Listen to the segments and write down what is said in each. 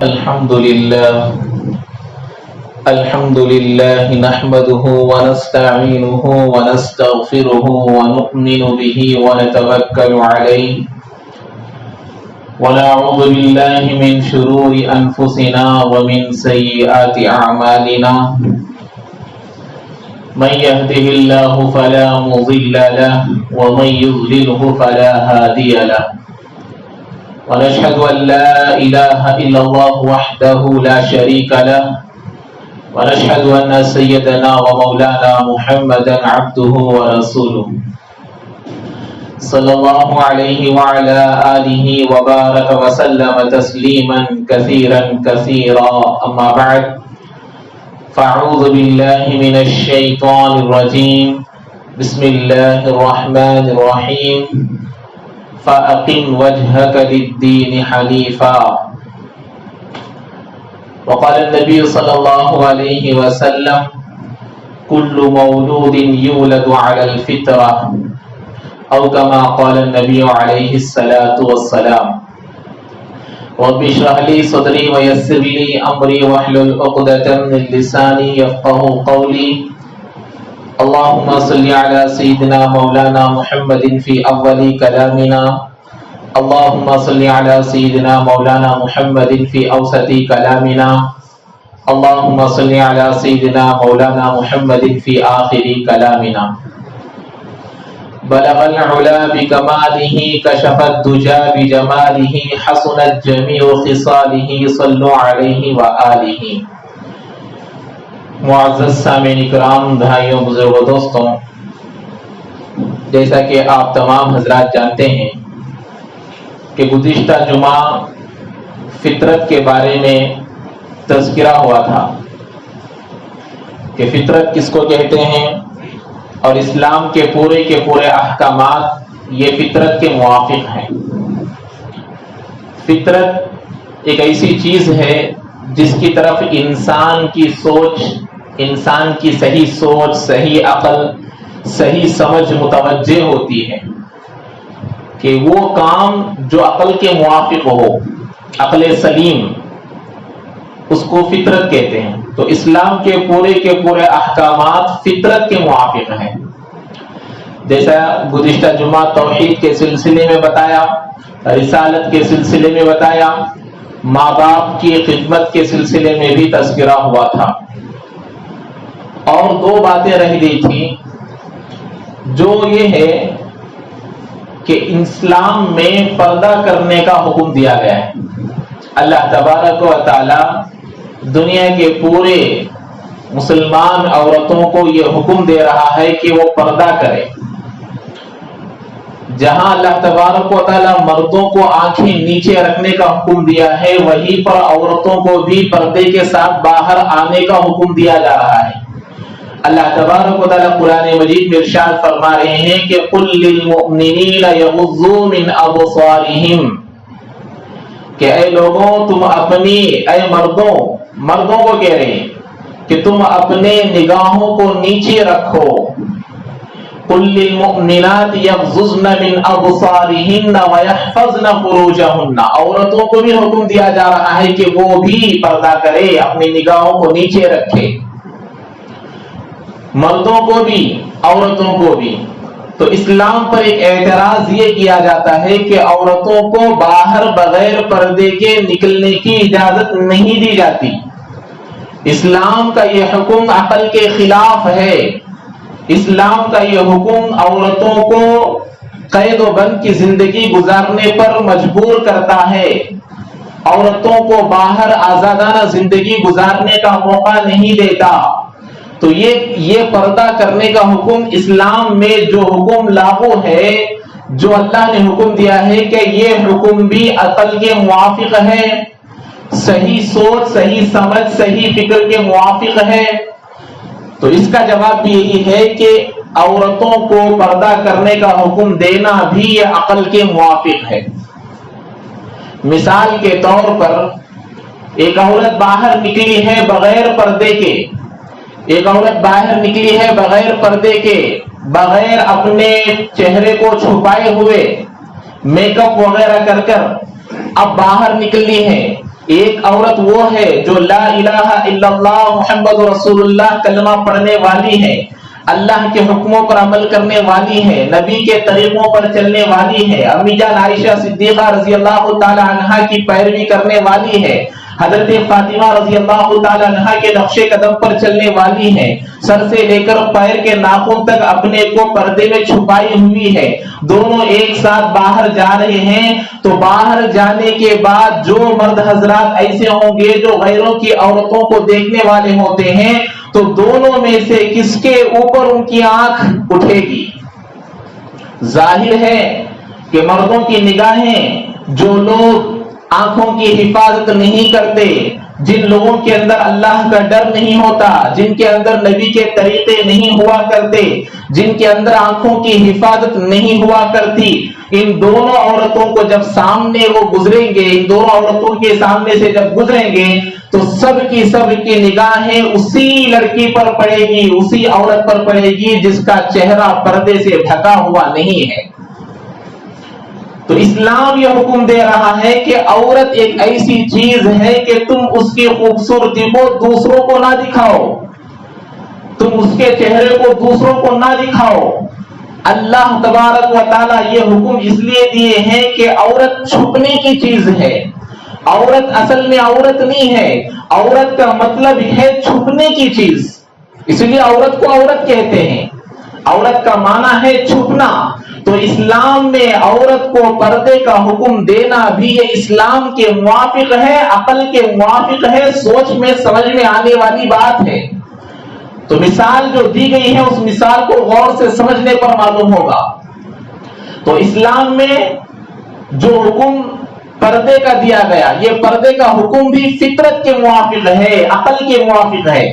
الحمد لله نحمده ونستعينه ونستغفره ونؤمن به ونتوكل عليه ونعوذ بالله من شرور أنفسنا ومن سيئات أعمالنا من يهده الله فلا مضل له ومن يضلله فلا هادي له ونشهد أن لا إله إلا الله وحده لا شريك له ونشهد أن سيدنا ومولانا محمدا عبده ورسوله صلى الله عليه وعلى آله وبارك وسلم تسليما كثيرا كثيرا أما بعد فأعوذ بالله من الشيطان الرجيم بسم الله الرحمن الرحيم فأقم وجهك للدين حنيفا وقال النبي صلى الله عليه وسلم كل مولود يولد على الفطرة أو كما قال النبي عليه الصلاة والسلام رب اشرح لي صدري ويسر لي أمري واحلل عقدة من لساني يفقهوا قولي اللهم صل على سيدنا مولانا محمد في أول كلامنا اللهم صل على سيدنا مولانا محمد في أوسط كلامنا اللهم صل على سيدنا مولانا محمد في آخر كلامنا بلغ العلا بكماله كشف الدجى بجماله حسنت جميع خصاله صلوا عليه وآله معزز سامعین اکرام، بھائیوں، بزرگوں، دوستوں، جیسا کہ آپ تمام حضرات جانتے ہیں کہ گزشتہ جمعہ فطرت کے بارے میں تذکرہ ہوا تھا کہ فطرت کس کو کہتے ہیں اور اسلام کے پورے احکامات یہ فطرت کے موافق ہیں۔ فطرت ایک ایسی چیز ہے جس کی طرف انسان کی سوچ، انسان کی صحیح سوچ، صحیح عقل، صحیح سمجھ متوجہ ہوتی ہے کہ وہ کام جو عقل کے موافق ہو، عقل سلیم، اس کو فطرت کہتے ہیں۔ تو اسلام کے پورے احکامات فطرت کے موافق ہیں۔ جیسا گزشتہ جمعہ توحید کے سلسلے میں بتایا، رسالت کے سلسلے میں بتایا، ماں باپ کی خدمت کے سلسلے میں بھی تذکرہ ہوا تھا، اور دو باتیں رہ گئی تھیں جو یہ ہے کہ اسلام میں پردہ کرنے کا حکم دیا گیا ہے۔ اللہ تبارک و تعالی دنیا کے پورے مسلمان عورتوں کو یہ حکم دے رہا ہے کہ وہ پردہ کرے۔ جہاں اللہ تبارک و تعالی مردوں کو آنکھیں نیچے رکھنے کا حکم دیا ہے، وہیں پر عورتوں کو بھی پردے کے ساتھ باہر آنے کا حکم دیا جا رہا ہے۔ اللہ تبارک و تعالی قرآن مجید میں ارشاد فرما رہے ہیں کہ قل للمؤمنین یغضوا من ابصارہم، کہ اے لوگوں تم اپنی، اے مردوں کو کہہ رہے ہیں کہ تم اپنے نگاہوں کو نیچے رکھو۔ قل للمؤمنات یغضضن من ابصارہن ویحفظن فروجہن، عورتوں کو بھی حکم دیا جا رہا ہے کہ وہ بھی پردہ کرے، اپنی نگاہوں کو نیچے رکھے، مردوں کو بھی عورتوں کو بھی۔ تو اسلام پر ایک اعتراض یہ کیا جاتا ہے کہ عورتوں کو باہر بغیر پردے کے نکلنے کی اجازت نہیں دی جاتی۔ اسلام کا یہ حکم عقل کے خلاف ہے۔ اسلام کا یہ حکم عورتوں کو قید و بند کی زندگی گزارنے پر مجبور کرتا ہے، عورتوں کو باہر آزادانہ زندگی گزارنے کا موقع نہیں دیتا۔ تو یہ پردہ کرنے کا حکم اسلام میں جو حکم لاگو ہے، جو اللہ نے حکم دیا ہے کہ یہ حکم بھی عقل کے موافق ہے، صحیح سوچ، صحیح سمجھ، صحیح فکر کے موافق ہے۔ تو اس کا جواب بھی یہی ہے کہ عورتوں کو پردہ کرنے کا حکم دینا بھی یہ عقل کے موافق ہے۔ مثال کے طور پر ایک عورت باہر نکلی ہے بغیر پردے کے، ایک عورت باہر نکلی ہے بغیر پردے کے، بغیر اپنے چہرے کو چھپائے ہوئے، میک اپ وغیرہ کر اب باہر نکلنی ہے، ایک عورت وہ ہے جو لا الہ الا اللہ محمد رسول اللہ کلمہ پڑھنے والی ہے، اللہ کے حکموں پر عمل کرنے والی ہے، نبی کے طریقوں پر چلنے والی ہے، امی جان عائشہ صدیقہ رضی اللہ تعالی عنہا کی پیروی کرنے والی ہے، حضرت فاطمہ رضی اللہ تعالی عنہا کے نقش قدم پر چلنے والی ہے، سر سے لے کر پیر کے ناخن تک اپنے کو پردے میں چھپائی ہوئی ہے، دونوں ایک ساتھ باہر جا رہے ہیں تو باہر جانے کے بعد جو مرد حضرات ایسے ہوں گے جو غیروں کی عورتوں کو دیکھنے والے ہوتے ہیں تو دونوں میں سے کس کے اوپر ان کی آنکھ اٹھے گی؟ ظاہر ہے کہ مردوں کی نگاہیں، جو لوگ آنکھوں کی حفاظت نہیں کرتے، جن لوگوں کے اندر اللہ کا ڈر نہیں ہوتا، جن کے اندر نبی کے طریقے نہیں ہوا کرتے، جن کے اندر آنکھوں کی حفاظت نہیں ہوا کرتی، ان دونوں عورتوں کو جب سامنے وہ گزریں گے، ان دونوں عورتوں کے سامنے سے جب گزریں گے تو سب کی نگاہیں اسی لڑکی پر پڑے گی، اسی عورت پر پڑے گی جس کا چہرہ پردے سے ڈھکا ہوا نہیں ہے۔ تو اسلام یہ حکم دے رہا ہے کہ عورت ایک ایسی چیز ہے کہ تم اس کی خوبصورتی کو دوسروں کو نہ دکھاؤ، تم اس کے چہرے کو دوسروں کو نہ دکھاؤ۔ اللہ تبارک و تعالیٰ یہ حکم اس لیے دیے ہیں کہ عورت چھپنے کی چیز ہے، عورت اصل میں عورت نہیں ہے، عورت کا مطلب ہے چھپنے کی چیز، اس لیے عورت کو عورت کہتے ہیں، عورت کا معنی ہے چھپنا۔ تو اسلام میں عورت کو پردے کا حکم دینا بھی یہ اسلام کے موافق ہے، عقل کے موافق ہے، سوچ میں سمجھ میں آنے والی بات ہے۔ تو مثال جو دی گئی ہے اس مثال کو غور سے سمجھنے پر معلوم ہوگا۔ تو اسلام میں جو حکم پردے کا دیا گیا، یہ پردے کا حکم بھی فطرت کے موافق ہے، عقل کے موافق ہے۔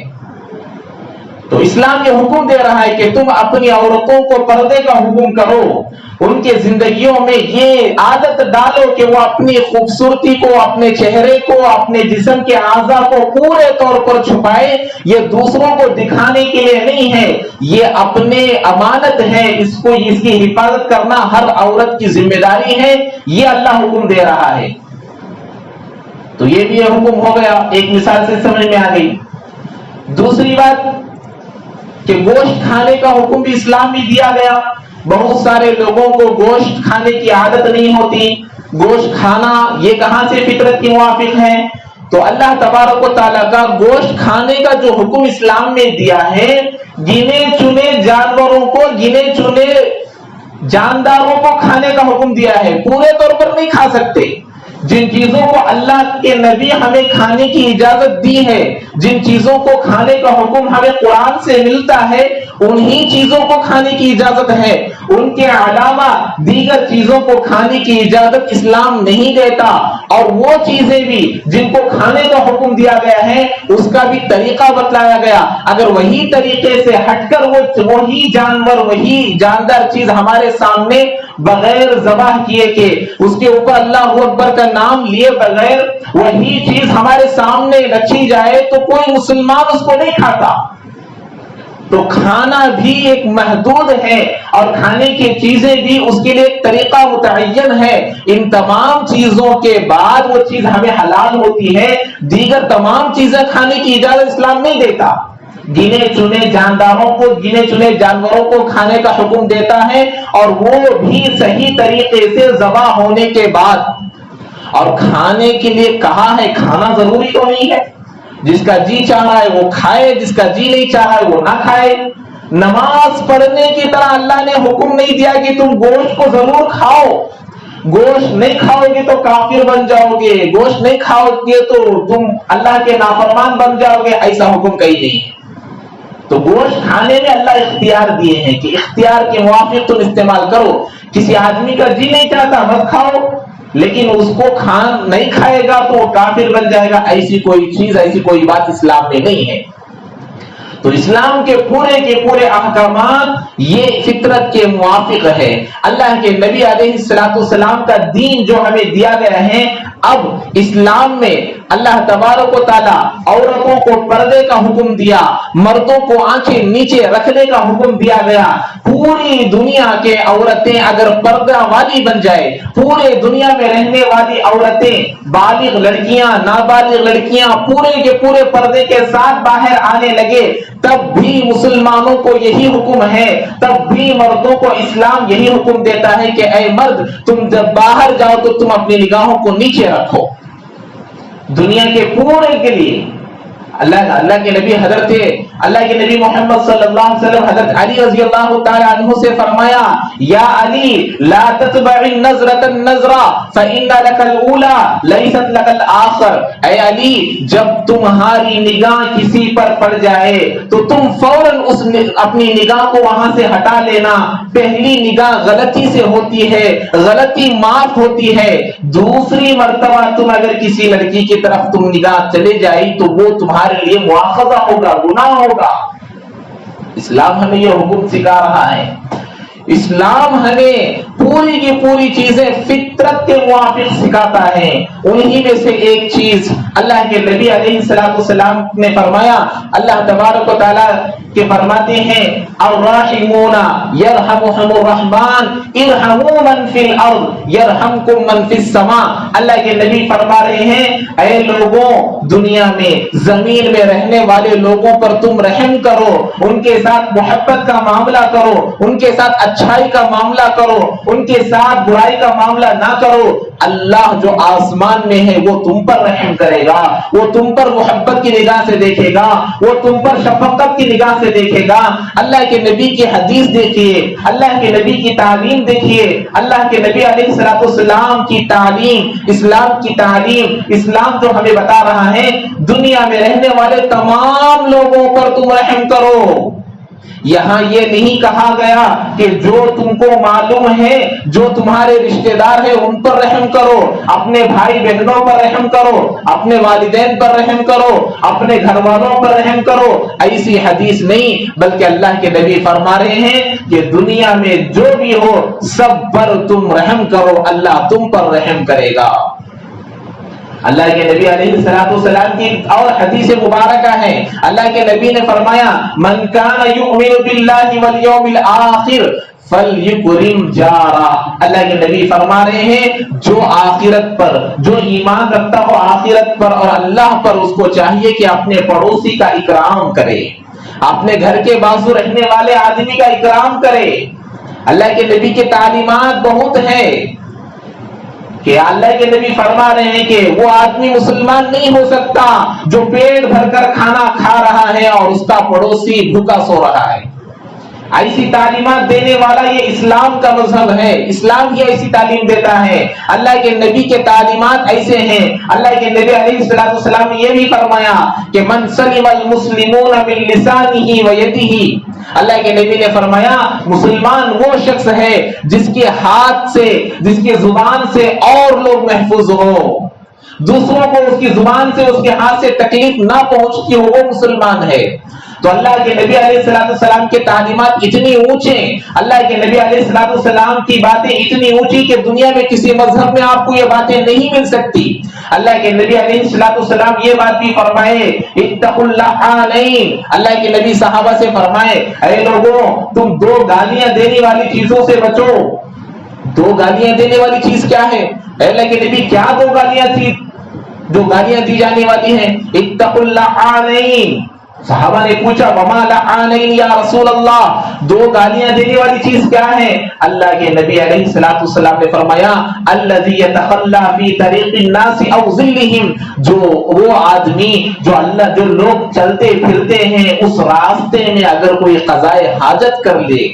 تو اسلام یہ حکم دے رہا ہے کہ تم اپنی عورتوں کو پردے کا حکم کرو، ان کے زندگیوں میں یہ عادت ڈالو کہ وہ اپنی خوبصورتی کو، اپنے چہرے کو، اپنے جسم کے اعضاء کو پورے طور پر چھپائے۔ یہ دوسروں کو دکھانے کے لیے نہیں ہے، یہ اپنے امانت ہے، اس کی حفاظت کرنا ہر عورت کی ذمہ داری ہے، یہ اللہ حکم دے رہا ہے۔ تو یہ بھی حکم ہو گیا، ایک مثال سے سمجھ میں آ گئی۔ دوسری بات کہ گوشت کھانے کا حکم بھی اسلام میں دیا گیا۔ بہت سارے لوگوں کو گوشت کھانے کی عادت نہیں ہوتی، گوشت کھانا یہ کہاں سے فطرت کے موافق ہے؟ تو اللہ تبارک و تعالیٰ کا گوشت کھانے کا جو حکم اسلام میں دیا ہے، گنے چنے جانوروں کو، گنے چنے جانداروں کو کھانے کا حکم دیا ہے، پورے طور پر نہیں کھا سکتے۔ جن چیزوں کو اللہ کے نبی ہمیں کھانے کی اجازت دی ہے، جن چیزوں کو کھانے کا حکم ہمیں قرآن سے ملتا ہے، انہی چیزوں کو کھانے کی اجازت ہے، ان کے علاوہ دیگر چیزوں کو کھانے کی اجازت اسلام نہیں دیتا۔ اور وہ چیزیں بھی جن کو کھانے کا حکم دیا گیا ہے اس کا بھی طریقہ بتلایا گیا، اگر وہی طریقے سے ہٹ کر وہی جانور، وہی جاندار چیز ہمارے سامنے بغیر ذبح کیے کہ اس کے اوپر اللہ اکبر کا نام لیے بغیر وہی چیز ہمارے سامنے رکھی جائے تو کوئی مسلمان اس کو نہیں کھاتا۔ تو کھانا بھی ایک محدود ہے، اور کھانے کی چیزیں بھی اس کے لیے ایک طریقہ متعین ہے۔ ان تمام چیزوں کے بعد وہ چیز ہمیں حلال ہوتی ہے، دیگر تمام چیزیں کھانے کی اجازت اسلام نہیں دیتا۔ گنے چنے جانداروں کو، گنے چنے جانوروں کو کھانے کا حکم دیتا ہے، اور وہ بھی صحیح طریقے سے ذبح ہونے کے بعد۔ اور کھانے کے لیے کہا ہے، کھانا ضروری تو نہیں ہے، جس کا جی چاہا ہے وہ کھائے، جس کا جی نہیں چاہا ہے وہ نہ کھائے۔ نماز پڑھنے کی طرح اللہ نے حکم نہیں دیا کہ تم گوشت کو ضرور کھاؤ، گوشت نہیں کھاؤ گے تو کافر بن جاؤ گے، گوشت نہیں کھاؤ گے تو تم اللہ کے نافرمان بن جاؤ گے، ایسا حکم کہیں نہیں ہے۔ تو گوشت کھانے میں اللہ اختیار دیے ہیں کہ اختیار کے موافق تم استعمال کرو۔ کسی آدمی کا جی نہیں چاہتا مت کھاؤ، لیکن اس کو نہیں کھائے گا تو وہ کافر بن جائے گا، ایسی کوئی چیز، ایسی کوئی بات اسلام میں نہیں ہے۔ تو اسلام کے پورے احکامات یہ فطرت کے موافق ہے۔ اللہ کے نبی علیہ الصلوۃ والسلام کا دین جو ہمیں دیا گیا ہے، اب اسلام میں اللہ تبارک و تعالیٰ عورتوں کو پردے کا حکم دیا، مردوں کو آنکھیں نیچے رکھنے کا حکم دیا گیا۔ پوری دنیا کے عورتیں اگر پردہ والی بن جائے، پورے دنیا میں رہنے والی عورتیں، بالغ لڑکیاں، نابالغ لڑکیاں پورے کے پورے پردے کے ساتھ باہر آنے لگے، تب بھی مسلمانوں کو یہی حکم ہے، تب بھی مردوں کو اسلام یہی حکم دیتا ہے کہ اے مرد، تم جب باہر جاؤ تو تم اپنی نگاہوں کو نیچے رکھو۔ دنیا کے پورے کے لیے اللہ کے نبی حضرت اللہ کے نبی محمد صلی اللہ علیہ وسلم حضرت علی رضی اللہ تعالی عنہ سے فرمایا، یا علی لا تتبع النظرة النظرة فإن لك الأولى ليست لك الآخر۔ اے علی، جب تمہاری نگاہ کسی پر پڑ جائے تو تم فوراً اپنی نگاہ کو وہاں سے ہٹا لینا۔ پہلی نگاہ غلطی سے ہوتی ہے، غلطی معاف ہوتی ہے، دوسری مرتبہ تم اگر کسی لڑکی کی طرف تم نگاہ چلے جائی تو وہ تمہارے لیے مواخذہ ہوگا، گناہ ہوگا۔ اسلام ہمیں یہ حکم سکھا رہا ہے۔ اسلام ہمیں پوری کی پوری چیزیں فطرت کے موافق سکھاتا ہے۔ انہی میں سے ایک چیز اللہ کے نبی علیہ السلام نے فرمایا، اللہ تبارک و تعالیٰ کے فرماتے ہیں، الراحمون یرحمہم الرحمن ارحموا من فی الارض یرحمکم من فی السماء۔ اللہ کے نبی فرما رہے ہیں، اے لوگوں، دنیا میں زمین میں رہنے والے لوگوں پر تم رحم کرو، ان کے ساتھ محبت کا معاملہ کرو، ان کے ساتھ اچھائی کا معاملہ کرو، ان کے ساتھ برائی کا معاملہ نہ کرو۔ اللہ جو آسمان میں ہے وہ تم پر رحم کرے گا، وہ تم پر محبت کی نگاہ سے دیکھے گا، وہ تم پر شفقت کی نگاہ سے دیکھے گا۔ اللہ کے نبی کی حدیث دیکھیے، اللہ کے نبی کی تعلیم دیکھیے، اللہ کے نبی علیہ السلام کی تعلیم، اسلام کی تعلیم، اسلام جو ہمیں بتا رہا ہے دنیا میں رہنے والے تمام لوگوں پر تم رحم کرو۔ یہاں یہ نہیں کہا گیا کہ جو تم کو معلوم ہے، جو تمہارے رشتہ دار ہیں ان پر رحم کرو، اپنے بھائی بہنوں پر رحم کرو، اپنے والدین پر رحم کرو، اپنے گھر والوں پر رحم کرو، ایسی حدیث نہیں، بلکہ اللہ کے نبی فرما رہے ہیں کہ دنیا میں جو بھی ہو سب پر تم رحم کرو، اللہ تم پر رحم کرے گا۔ اللہ کے نبی علیہ السلام کی اور حدیث مبارکہ ہے، اللہ کے نبی نے فرمایا، من کان یؤمن باللہ والیوم الآخر فلیکرم جارہ۔ اللہ کے نبی فرما رہے ہیں، جو آخرت پر، جو ایمان رکھتا ہو آخرت پر اور اللہ پر، اس کو چاہیے کہ اپنے پڑوسی کا اکرام کرے، اپنے گھر کے بازو رہنے والے آدمی کا اکرام کرے۔ اللہ کے نبی کی تعلیمات بہت ہیں کہ اللہ کے نبی فرما رہے ہیں کہ وہ آدمی مسلمان نہیں ہو سکتا جو پیٹ بھر کر کھانا کھا رہا ہے اور اس کا پڑوسی بھوکا سو رہا ہے۔ ایسی تعلیمات دینے والا یہ اسلام کا مذہب ہے، اسلام کی ایسی تعلیم دیتا ہے۔ اللہ کے نبی کے تعلیمات ایسے ہیں، اللہ کے نبی علیہ السلام نے یہ بھی فرمایا کہ من سلم المسلمون من لسانہ ویدہ۔ اللہ کے نبی نے فرمایا مسلمان وہ شخص ہے جس کے ہاتھ سے، جس کے زبان سے اور لوگ محفوظ ہو، دوسروں کو اس کی زبان سے، اس کے ہاتھ سے تکلیف نہ پہنچتی ہو، وہ مسلمان ہے۔ تو اللہ کے نبی علیہ السلام کے تعلیمات اتنی اونچے، اللہ کے نبی علیہ السلام کی باتیں اتنی اونچی کہ دنیا میں کسی مذہب میں آپ کو یہ باتیں نہیں مل سکتی۔ اللہ کے نبی علیہ السلام یہ بات بھی فرمائے، اتقوا اللعانین۔ اللہ کے نبی صحابہ سے فرمائے، اے لوگوں، تم دو گالیاں دینے والی چیزوں سے بچو۔ دو گالیاں دینے والی چیز کیا ہے؟ اللہ کے نبی کیا دو گالیاں تھی جو گالیاں دی جانے والی ہیں؟ اتقوا اللعانین۔ صحابہ نے پوچھا وما لعانین یا رسول اللہ، دو گالیاں دینے والی چیز کیا ہے؟ اللہ کے نبی علیہ السلام نے فرمایا الذی یتخلی فی طریق الناس او ظلہم، جو وہ آدمی جو لوگ چلتے پھرتے ہیں اس راستے میں اگر کوئی قضائے حاجت کر لے۔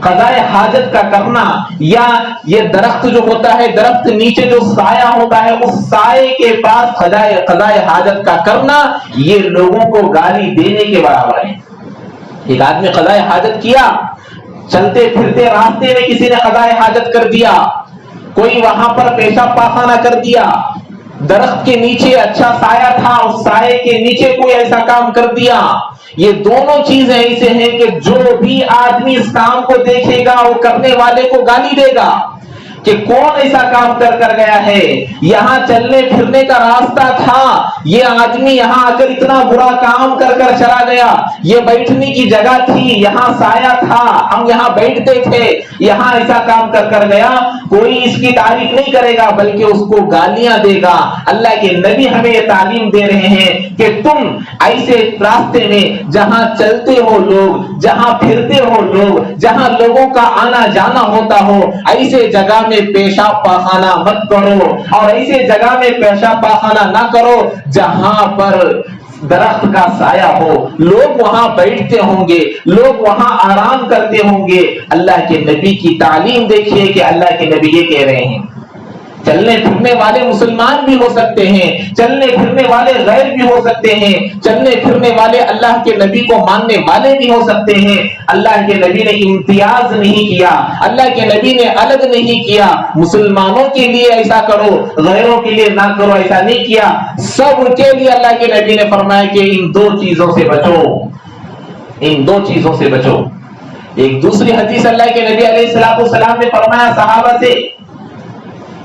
قضائے حاجت کا کرنا، یا یہ درخت جو ہوتا ہے، درخت نیچے جو سایہ ہوتا ہے اس سائے کے پاس قضائے حاجت کا کرنا، یہ لوگوں کو گالی دینے کے برابر ہے۔ ایک آدمی قضائے حاجت کیا، چلتے پھرتے راستے میں کسی نے قضائے حاجت کر دیا، کوئی وہاں پر پیشاب پاخانہ کر دیا، درخت کے نیچے اچھا سایہ تھا، اس سائے کے نیچے کوئی ایسا کام کر دیا، یہ دونوں چیزیں ایسے ہیں کہ جو بھی آدمی اس کام کو دیکھے گا وہ کرنے والے کو گالی دے گا۔ کہ کون ایسا کام کر گیا ہے، یہاں چلنے پھرنے کا راستہ تھا، یہ آدمی یہاں آ کر اتنا برا کام کر چلا گیا، یہ بیٹھنے کی جگہ تھی، یہاں سایہ تھا، ہم یہاں بیٹھتے تھے، یہاں ایسا کام کر گیا، کوئی اس کی تعریف نہیں کرے گا بلکہ اس کو گالیاں دے گا۔ اللہ کے نبی ہمیں یہ تعلیم دے رہے ہیں کہ تم ایسے راستے میں جہاں چلتے ہو لوگ، جہاں پھرتے ہو لوگ، جہاں لوگوں کا آنا جانا ہوتا ہو، ایسے جگہ میں پیشاب پاخانہ مت کرو، اور ایسے جگہ میں پیشاب پاخانہ نہ کرو جہاں پر درخت کا سایہ ہو، لوگ وہاں بیٹھتے ہوں گے، لوگ وہاں آرام کرتے ہوں گے۔ اللہ کے نبی کی تعلیم دیکھیے کہ اللہ کے نبی یہ کہہ رہے ہیں۔ چلنے پھرنے والے مسلمان بھی ہو سکتے ہیں، چلنے پھرنے والے غیر بھی ہو سکتے ہیں، چلنے پھرنے والے اللہ کے نبی کو ماننے والے بھی ہو سکتے ہیں۔ اللہ کے نبی نے امتیاز نہیں کیا، اللہ کے نبی نے الگ نہیں کیا، مسلمانوں کے لیے ایسا کرو، غیروں کے لیے نہ کرو، ایسا نہیں کیا۔ سب کے لیے اللہ کے نبی نے فرمایا کہ ان دو چیزوں سے بچو، ان دو چیزوں سے بچو۔ ایک دوسری حدیث اللہ کے نبی علیہ السلام نے فرمایا صحابہ سے،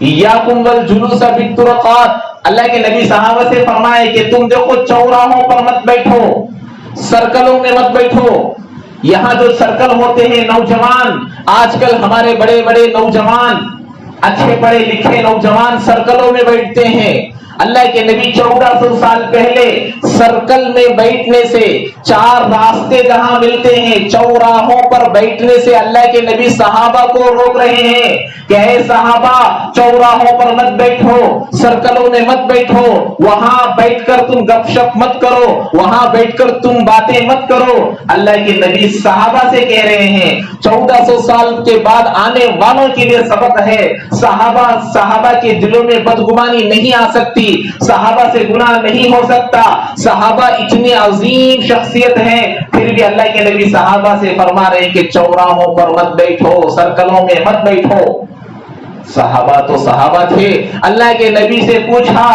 ایاکم والجلوس بالطرقات، اللہ کے نبی صحابہ سے فرمائے کہ تم دیکھو چوراہوں پر مت بیٹھو، سرکلوں میں مت بیٹھو۔ یہاں جو سرکل ہوتے ہیں، نوجوان آج کل ہمارے بڑے بڑے نوجوان، اچھے پڑھے لکھے نوجوان سرکلوں میں بیٹھتے ہیں۔ اللہ کے نبی 1400 سال پہلے سرکل میں بیٹھنے سے، چار راستے جہاں ملتے ہیں چوراہوں پر بیٹھنے سے اللہ کے نبی صحابہ کو روک رہے ہیں کہ اے صحابہ چوراہوں پر مت بیٹھو، سرکلوں میں مت بیٹھو، وہاں بیٹھ کر تم گپ شپ مت کرو، وہاں بیٹھ کر تم باتیں مت کرو۔ اللہ کے نبی صحابہ سے کہہ رہے ہیں 1400 سال کے بعد آنے والوں کے لیے سبق ہے، صحابہ کے دلوں میں بدگمانی نہیں آ سکتی، صحابہ سے گناہ نہیں ہو سکتا، صحابہ اتنی عظیم شخصیت ہیں، پھر بھی اللہ کے نبی صحابہ سے فرما رہے ہیں کہ چوراہوں پر مت بیٹھو، سرکلوں میں مت بیٹھو۔ صحابہ تو صحابہ تھے، اللہ کے نبی سے پوچھا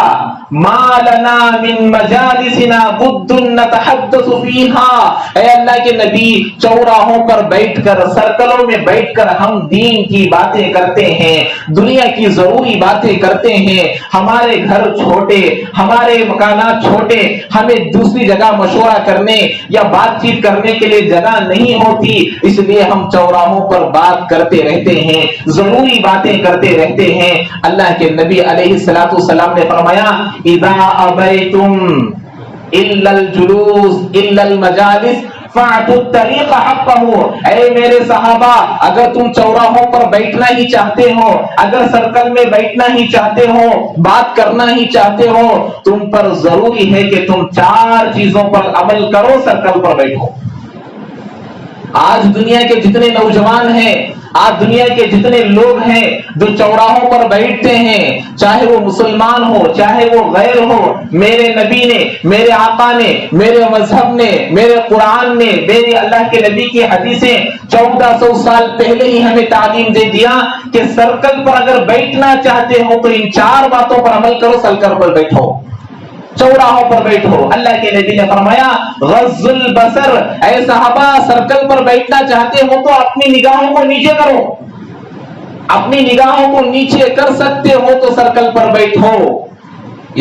ما لنا من مجالسنا بد نتحدث فیہا، اے اللہ کے نبی چوراہوں پر بیٹھ کر، سرکلوں میں بیٹھ کر ہم دین کی باتیں کرتے ہیں، دنیا کی ضروری باتیں کرتے ہیں، ہمارے گھر چھوٹے، ہمارے مکانات چھوٹے، ہمیں دوسری جگہ مشورہ کرنے یا بات چیت کرنے کے لیے جگہ نہیں ہوتی، اس لیے ہم چوراہوں پر بات کرتے رہتے ہیں، ضروری باتیں کرتے رہتے ہیں۔ اللہ کے نبی علیہ السلام نے فرمایا اذا ابیتم الا الجلوس الا المجالس فاعطوا الطریق حقه، اے میرے صحابہ اگر تم چوراہوں پر بیٹھنا ہی چاہتے ہو، اگر سرکل میں بیٹھنا ہی چاہتے ہو، بات کرنا ہی چاہتے ہو، تم پر ضروری ہے کہ تم چار چیزوں پر عمل کرو، سرکل پر بیٹھو۔ آج دنیا کے جتنے نوجوان ہیں، آج دنیا کے جتنے لوگ ہیں جو چوراہوں پر بیٹھتے ہیں، چاہے وہ مسلمان ہو چاہے وہ غیر ہو، میرے نبی نے، میرے آقا نے، میرے مذہب نے، میرے قرآن نے، میرے اللہ کے نبی کی حدیثیں 1400 سال پہلے ہی ہمیں تعلیم دے دیا کہ سرکل پر اگر بیٹھنا چاہتے ہو تو ان چار باتوں پر عمل کرو، سرکل پر بیٹھو، چوراہوں پر بیٹھو۔ اللہ کے نبی نے فرمایا غض البصر، اے صحابہ سرکل پر بیٹھنا چاہتے ہو تو اپنی نگاہوں کو نیچے کرو، اپنی نگاہوں کو نیچے کر سکتے ہو تو سرکل پر بیٹھو۔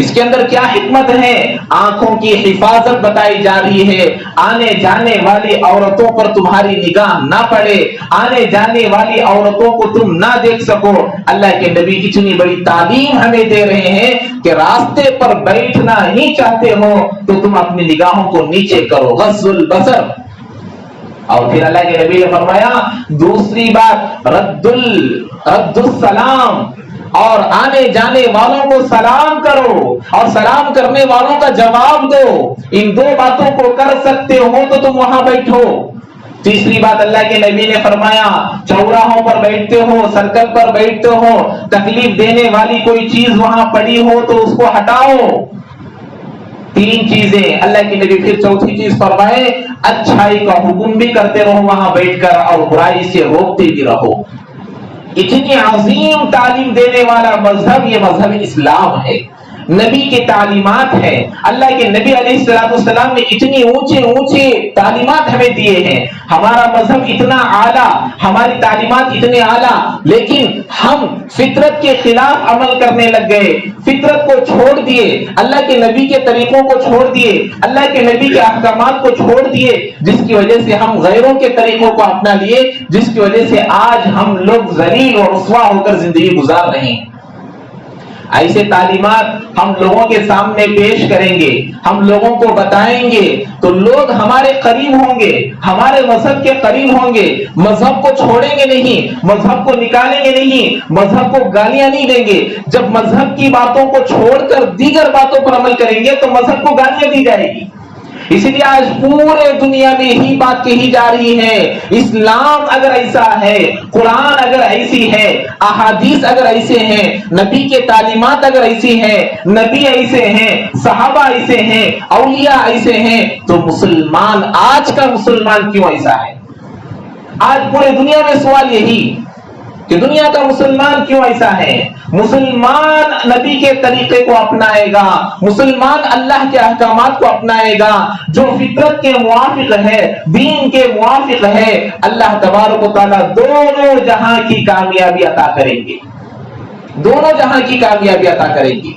اس کے اندر کیا حکمت ہے؟ آنکھوں کی حفاظت بتائی جا رہی ہے، آنے جانے والی عورتوں پر تمہاری نگاہ نہ پڑے، آنے جانے والی عورتوں کو تم نہ دیکھ سکو۔ اللہ کے نبی اتنی بڑی تعلیم ہمیں دے رہے ہیں کہ راستے پر بیٹھنا ہی چاہتے ہو تو تم اپنی نگاہوں کو نیچے کرو، غض البصر۔ اور پھر اللہ کے نبی نے فرمایا دوسری بات رد السلام، اور آنے جانے والوں کو سلام کرو اور سلام کرنے والوں کا جواب دو۔ ان دو باتوں کو کر سکتے ہو تو تم وہاں بیٹھو۔ تیسری بات اللہ کے نبی نے فرمایا چوراہوں پر بیٹھتے ہو، سرکل پر بیٹھتے ہو، تکلیف دینے والی کوئی چیز وہاں پڑی ہو تو اس کو ہٹاؤ۔ تین چیزیں اللہ کے نبی، پھر چوتھی چیز فرمائے اچھائی کا حکم بھی کرتے رہو وہاں بیٹھ کر اور برائی سے روکتے بھی رہو۔ اتنی عظیم تعلیم دینے والا مذہب یہ مذہب اسلام ہے۔ نبی کی تعلیمات ہیں. اللہ کے نبی علیہ السلام نے اتنی اونچے تعلیمات ہمیں دیے ہیں. ہمارا مذہب اتنا اعلیٰ، ہماری تعلیمات اتنے اعلیٰ، لیکن ہم فطرت کے خلاف عمل کرنے لگ گئے، فطرت کو چھوڑ دیے، اللہ کے نبی کے طریقوں کو چھوڑ دیے، اللہ کے نبی کے احکامات کو چھوڑ دیے، جس کی وجہ سے ہم غیروں کے طریقوں کو اپنا لیے، جس کی وجہ سے آج ہم لوگ ذلیل اور رسوا ہو کر زندگی گزار رہے ہیں. ایسے تعلیمات ہم لوگوں کے سامنے پیش کریں گے، ہم لوگوں کو بتائیں گے تو لوگ ہمارے قریب ہوں گے، ہمارے مذہب کے قریب ہوں گے، مذہب کو چھوڑیں گے نہیں، مذہب کو نکالیں گے نہیں، مذہب کو گالیاں نہیں دیں گے. جب مذہب کی باتوں کو چھوڑ کر دیگر باتوں پر عمل کریں گے تو مذہب کو گالیاں دی جائے گی. اسی لیے آج پورے دنیا میں یہی بات کہی جا رہی ہے، اسلام اگر ایسا ہے، قرآن اگر ایسی ہے، احادیث اگر ایسے ہیں، نبی کے تعلیمات اگر ایسی ہیں، نبی ایسے ہیں، صحابہ ایسے ہیں، اولیاء ایسے ہیں، تو مسلمان، آج کا مسلمان کیوں ایسا ہے؟ آج پورے دنیا میں سوال یہی کہ دنیا کا مسلمان کیوں ایسا ہے؟ مسلمان نبی کے طریقے کو اپنائے گا، مسلمان اللہ کے احکامات کو اپنائے گا، جو فطرت کے موافق ہے، دین کے موافق ہے، اللہ تبارک و تعالیٰ دونوں جہاں کی کامیابی عطا کریں گے، دونوں جہاں کی کامیابی عطا کریں گے.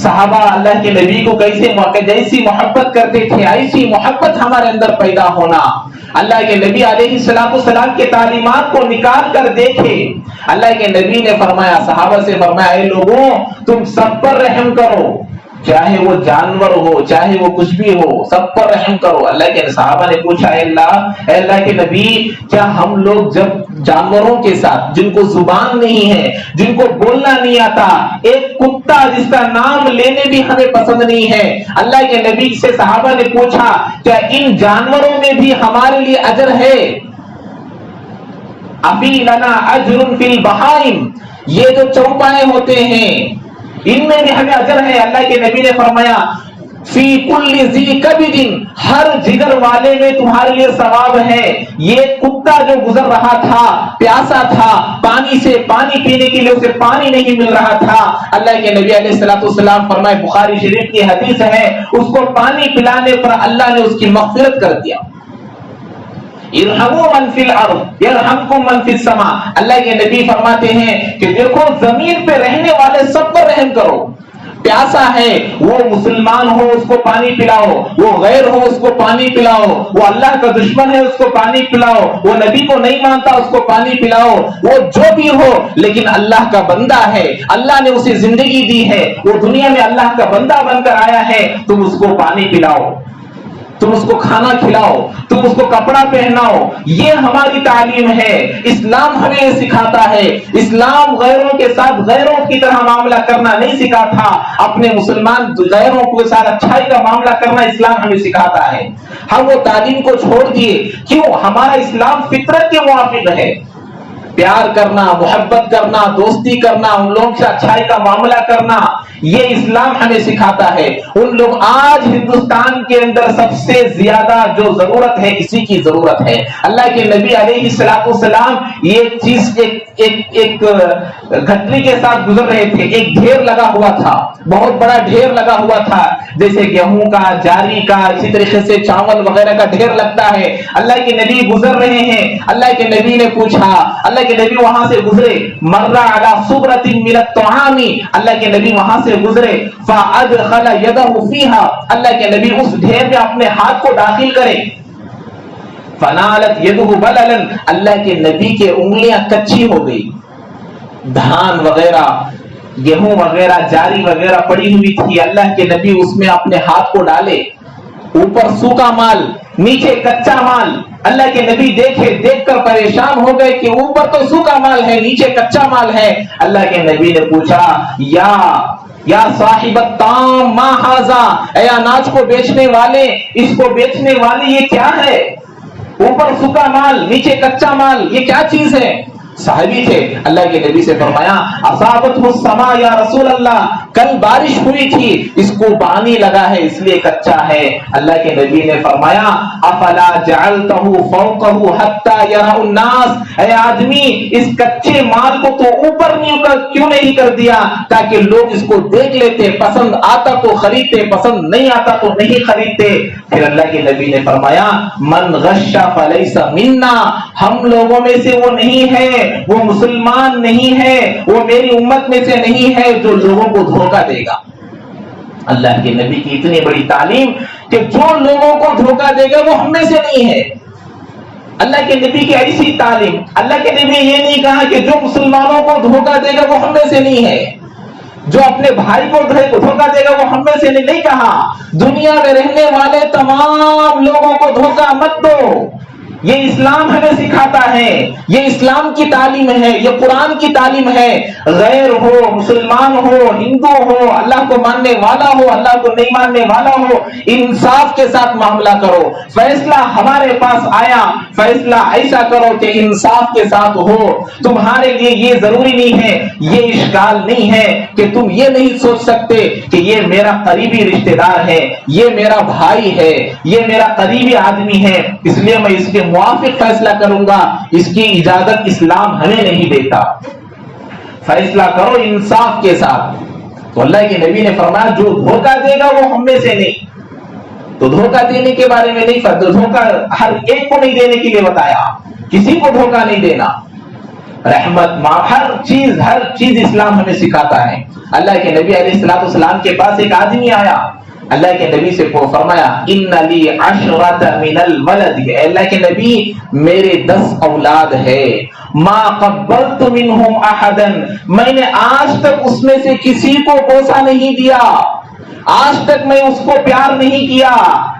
صحابہ اللہ کے نبی کو جیسی محبت کرتے تھے، ایسی محبت ہمارے اندر پیدا ہونا. اللہ کے نبی علیہ السلام کے تعلیمات کو نکال کر دیکھے. اللہ کے نبی نے فرمایا، صحابہ سے فرمایا، اے لوگوں تم سب پر رحم کرو، چاہے وہ جانور ہو، چاہے وہ کچھ بھی ہو، سب پر رحم کرو. اللہ کے صحابہ نے پوچھا، اے اللہ کے نبی، کیا ہم لوگ جب جانوروں کے ساتھ، جن کو زبان نہیں ہے، جن کو بولنا نہیں آتا، ایک کتا جس کا نام لینے بھی ہمیں پسند نہیں ہے، اللہ کے نبی سے صحابہ نے پوچھا، کیا ان جانوروں میں بھی ہمارے لیے اجر ہے؟ افی لنا اجر فی البہائم، یہ جو چوپائے ہوتے ہیں ان میں بھی ہمیں اجر ہے. اللہ کے نبی نے فرمایا، فی کل ذی کبد، ہر جگر والے میں تمہارے لیے ثواب ہے. یہ کتا جو گزر رہا تھا، پیاسا تھا، پانی سے پانی پینے کے لیے اسے پانی نہیں مل رہا تھا، اللہ کے نبی علیہ السلام فرمائے، بخاری شریف کی حدیث ہے، اس کو پانی پلانے پر اللہ نے اس کی مغفرت کر دیا. ارحموا من فی الارض یرحمکم من فی السماء. اللہ کے نبی فرماتے ہیں کہ دیکھو، زمین پہ رہنے والے سب پر رحم کرو. پیاسا ہے وہ مسلمان ہو اس کو پانی پلاؤ، وہ غیر ہو اس کو پانی پلاؤ، وہ اللہ کا دشمن ہے اس کو پانی پلاؤ، وہ نبی کو نہیں مانتا اس کو پانی پلاؤ، وہ جو بھی ہو لیکن اللہ کا بندہ ہے، اللہ نے اسے زندگی دی ہے، وہ دنیا میں اللہ کا بندہ بن کر آیا ہے، تم اس کو پانی پلاؤ، تم اس کو کھانا کھلاؤ، تم اس کو کپڑا پہناؤ. یہ ہماری تعلیم ہے. اسلام ہمیں یہ سکھاتا ہے. اسلام غیروں کے ساتھ غیروں کی طرح معاملہ کرنا نہیں سکھاتا، اپنے مسلمان غیروں کے ساتھ اچھائی کا معاملہ کرنا اسلام ہمیں سکھاتا ہے. ہم وہ تعلیم کو چھوڑ دیے. کیوں؟ ہمارا اسلام فطرت کے موافق ہے. پیار کرنا، محبت کرنا، دوستی کرنا، ان لوگوں سے اچھائی کا معاملہ کرنا، یہ اسلام ہمیں سکھاتا ہے. ان لوگ آج ہندوستان کے اندر سب سے زیادہ جو ضرورت ہے اسی کی ضرورت ہے. اللہ کے نبی علیہ السلام یہ چیز ایک گھٹری کے ساتھ گزر رہے تھے. ایک ڈھیر لگا ہوا تھا، بہت بڑا ڈھیر لگا ہوا تھا، جیسے گیہوں کا، جاری کا، اسی طریقے سے چاول وغیرہ کا ڈھیر لگتا ہے. اللہ کے نبی گزر رہے ہیں. اللہ کے نبی نے پوچھا، اللہ کے نبی وہاں سے گزرے، مرہ علی صبرۃ من الطعام، اللہ کے نبی وہاں سے گزرے، فادخل یدہ فیہا، اللہ کے نبی اس ڈھیر میں اپنے ہاتھ کو داخل کرے، فنالت یدہ بللا، اللہ کے نبی کے انگلیاں کچی ہو گئی. دھان وغیرہ، گیہوں وغیرہ، جاری وغیرہ پڑی ہوئی تھی. اللہ کے نبی اس میں اپنے ہاتھ کو ڈالے، اوپر سوکھا مال، نیچے کچا مال. اللہ کے نبی دیکھ کر پریشان ہو گئے کہ اوپر تو سوکھا مال ہے، نیچے کچا مال ہے. اللہ کے نبی نے پوچھا، یا صاحب الطعام ما ھذا، اے اناج کو بیچنے والے، اس کو بیچنے والے، یہ کیا ہے؟ اوپر سوکھا مال، نیچے کچا مال، یہ کیا چیز ہے؟ صحابی تھے. اللہ کے نبی سے فرمایا، اصابتہ السماء یا رسول اللہ، کل بارش ہوئی تھی، اس کو پانی لگا ہے اس لیے کچا ہے۔ اللہ کے نبی نے فرمایا افلا جعلتہ فوقہ حتی یرى الناس، اے آدمی اس کچے مال کو تو اوپر کیوں نہیں کر دیا تاکہ لوگ اس کو دیکھ لیتے، پسند آتا تو خریدتے، پسند نہیں آتا تو نہیں خریدتے۔ پھر اللہ کے نبی نے فرمایا من غش فلیس منا، ہم لوگوں میں سے وہ نہیں ہے، وہ مسلمان نہیں ہے، وہ میری امت میں سے نہیں ہے جو لوگوں کو دھوکہ دے گا۔ اللہ کے نبی کی اتنی بڑی تعلیم کہ جو لوگوں کو دھوکہ دے گا وہ ہم میں سے نہیں ہے۔ اللہ کے نبی کی ایسی تعلیم، اللہ کے نبی یہ نہیں کہا کہ جو مسلمانوں کو دھوکہ دے گا وہ ہم میں سے نہیں ہے، جو اپنے بھائی کو دھوکہ دے گا وہ ہم میں سے نہیں کہا۔ دنیا میں رہنے والے تمام لوگوں کو دھوکہ مت دو، یہ اسلام ہمیں سکھاتا ہے، یہ اسلام کی تعلیم ہے، یہ قرآن کی تعلیم ہے۔ غیر ہو، مسلمان ہو، ہندو ہو، اللہ کو ماننے والا ہو، اللہ کو نہیں ماننے والا ہو، انصاف کے ساتھ معاملہ کرو۔ فیصلہ ہمارے پاس آیا، فیصلہ ایسا کرو کہ انصاف کے ساتھ ہو۔ تمہارے لیے یہ ضروری نہیں ہے، یہ اشکال نہیں ہے کہ تم یہ نہیں سوچ سکتے کہ یہ میرا قریبی رشتہ دار ہے، یہ میرا بھائی ہے، یہ میرا قریبی آدمی ہے، اس لیے میں اس کے موافق فیصلہ کروں گا، اس کی اجازت اسلام ہمیں نہیں دیتا۔ فیصلہ کرو انصاف کے ساتھ۔ تو اللہ کے نبی نے فرمایا جو دھوکہ دے گا وہ ہم میں سے نہیں۔ تو دھوکہ دینے کے بارے میں نہیں فرمایا، دھوکہ ہر ایک کو نہیں دینے کے لیے بتایا، کسی کو دھوکہ نہیں دینا۔ رحمت ہر چیز اسلام ہمیں سکھاتا ہے۔ اللہ کے نبی علیہ الصلوۃ والسلام کے پاس ایک آدمی آیا، اللہ کے نبی سے فرمایا ان لی عشرۃ من الولد، اللہ کے نبی میرے 10 اولاد ہے، ما قبلت منہم احدا، میں نے آج تک اس میں سے کسی کو بوسہ نہیں دیا، آج تک میں اس کو پیار نہیں کیا۔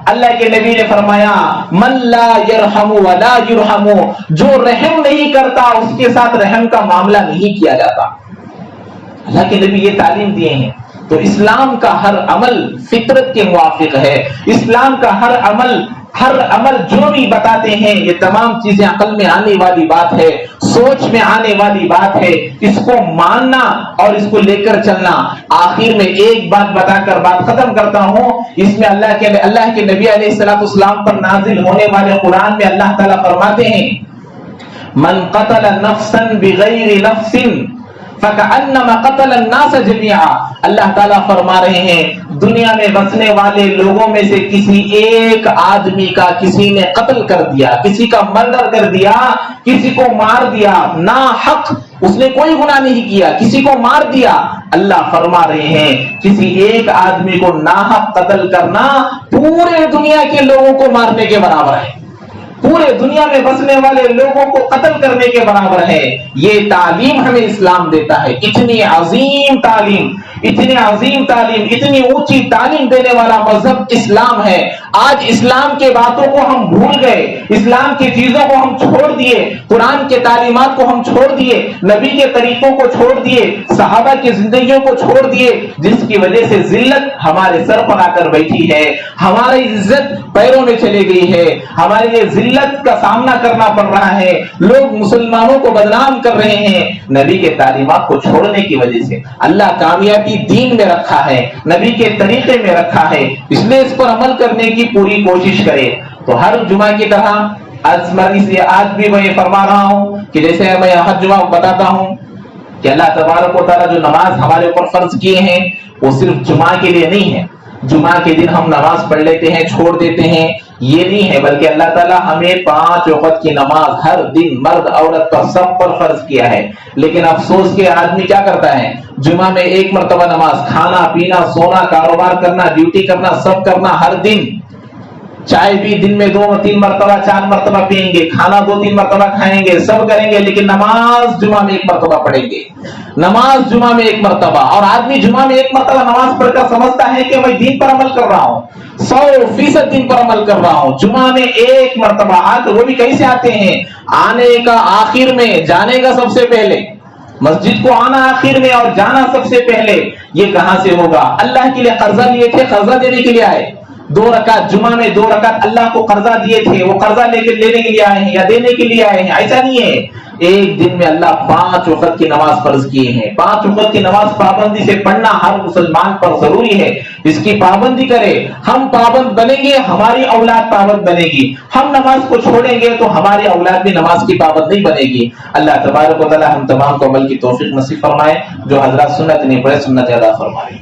اللہ کے نبی نے فرمایا من لا یرحم ولا یرحم، جو رحم نہیں کرتا اس کے ساتھ رحم کا معاملہ نہیں کیا جاتا۔ اللہ کے نبی یہ تعلیم دیے ہیں۔ تو اسلام کا ہر عمل فطرت کے موافق ہے، اسلام کا ہر عمل جو بھی بتاتے ہیں یہ تمام چیزیں عقل میں آنے والی بات ہے، سوچ میں آنے والی بات ہے، اس کو ماننا اور اس کو لے کر چلنا۔ آخر میں ایک بات بتا کر بات ختم کرتا ہوں، اس میں اللہ کے نبی علیہ الصلوۃ والسلام پر نازل ہونے والے قرآن میں اللہ تعالیٰ فرماتے ہیں من قتل نفسا بغیر نفس فَكَأَنَّمَا قَتَلَ النَّاسَ جَمِيعًا، اللہ تعالیٰ فرما رہے ہیں دنیا میں بسنے والے لوگوں میں سے کسی ایک آدمی کا کسی نے قتل کر دیا، کسی کا مردر کر دیا، کسی کو مار دیا نا حق، اس نے کوئی گناہ نہیں کیا، کسی کو مار دیا، اللہ فرما رہے ہیں کسی ایک آدمی کو ناحق قتل کرنا پورے دنیا کے لوگوں کو مارنے کے برابر ہے، پورے دنیا میں بسنے والے لوگوں کو قتل کرنے کے برابر ہے۔ یہ تعلیم ہمیں اسلام دیتا ہے، اتنی عظیم تعلیم، اتنی اونچی تعلیم دینے والا مذہب اسلام ہے۔ آج اسلام کے باتوں کو ہم بھول گئے، اسلام کی چیزوں کو ہم چھوڑ دیے، قرآن کے تعلیمات کو ہم چھوڑ دیے، نبی کے طریقوں کو چھوڑ دیے، صحابہ کی زندگیوں کو چھوڑ دیے، جس کی وجہ سے ذلت ہمارے سر پر آ کر بیٹھی ہے، ہماری عزت پیروں میں چلی گئی ہے، ہمارے لیے ذلت کا سامنا کرنا پڑ رہا ہے، لوگ مسلمانوں کو بدنام کر رہے ہیں نبی کے تعلیمات کو چھوڑنے کی وجہ سے۔ اللہ کامیابی دین میں رکھا ہے، نبی کے طریقے میں رکھا ہے، اس لیے اس پر عمل کرنے کی پوری کوشش کرے۔ تو ہر جمعہ کی طرح آج بھی میں یہ فرما رہا ہوں کہ جیسے میں ہر جمعہ بتاتا ہوں کہ اللہ تبارک و تعالیٰ جو نماز ہمارے اوپر فرض کیے ہیں وہ صرف جمعہ کے لیے نہیں ہے، جمعہ کے دن ہم نماز پڑھ لیتے ہیں چھوڑ دیتے ہیں یہ نہیں ہے، بلکہ اللہ تعالیٰ ہمیں 5 وقت کی نماز ہر دن مرد عورت کا سب پر فرض کیا ہے۔ لیکن افسوس کے آدمی کیا کرتا ہے، جمعہ میں 1 مرتبہ نماز، کھانا پینا سونا کاروبار کرنا ڈیوٹی کرنا سب کرنا، ہر دن چائے بھی دن میں 2-3 مرتبہ 4 مرتبہ پئیں گے، کھانا 2-3 مرتبہ کھائیں گے، سب کریں گے، لیکن نماز جمعہ میں 1 مرتبہ پڑھیں گے، نماز جمعہ میں 1 مرتبہ۔ اور آدمی جمعہ میں 1 مرتبہ نماز پڑھ کر سمجھتا ہے کہ میں دین پر عمل کر رہا ہوں، 100% دین پر عمل کر رہا ہوں، جمعہ میں 1 مرتبہ آتے، وہ بھی کیسے آتے ہیں، آنے کا آخر میں، جانے کا سب سے پہلے، مسجد کو آنا آخر میں اور جانا سب سے پہلے، یہ کہاں سے ہوگا؟ اللہ کے لیے قرضہ لیے تھے، قرضہ دینے کے لیے آئے، 2 رکعت جمعہ میں 2 رکعت اللہ کو قرضہ دیے تھے، وہ قرضہ لینے کے لیے آئے ہیں یا دینے کے لیے آئے ہیں، ایسا نہیں ہے۔ ایک دن میں اللہ 5 وقت کی نماز فرض کیے ہیں۔ 5 وقت کی نماز پابندی سے پڑھنا ہر مسلمان پر ضروری ہے، اس کی پابندی کرے۔ ہم پابند بنیں گے، ہماری اولاد پابند بنے گی۔ ہم نماز کو چھوڑیں گے تو ہماری اولاد بھی نماز کی پابند نہیں بنے گی۔ اللہ تبارک و تعالی ہم تمام کو عمل کی توفیق نصیب فرمائے۔ جو حضرات سنت نہیں پڑھے سنت ادا فرمائے۔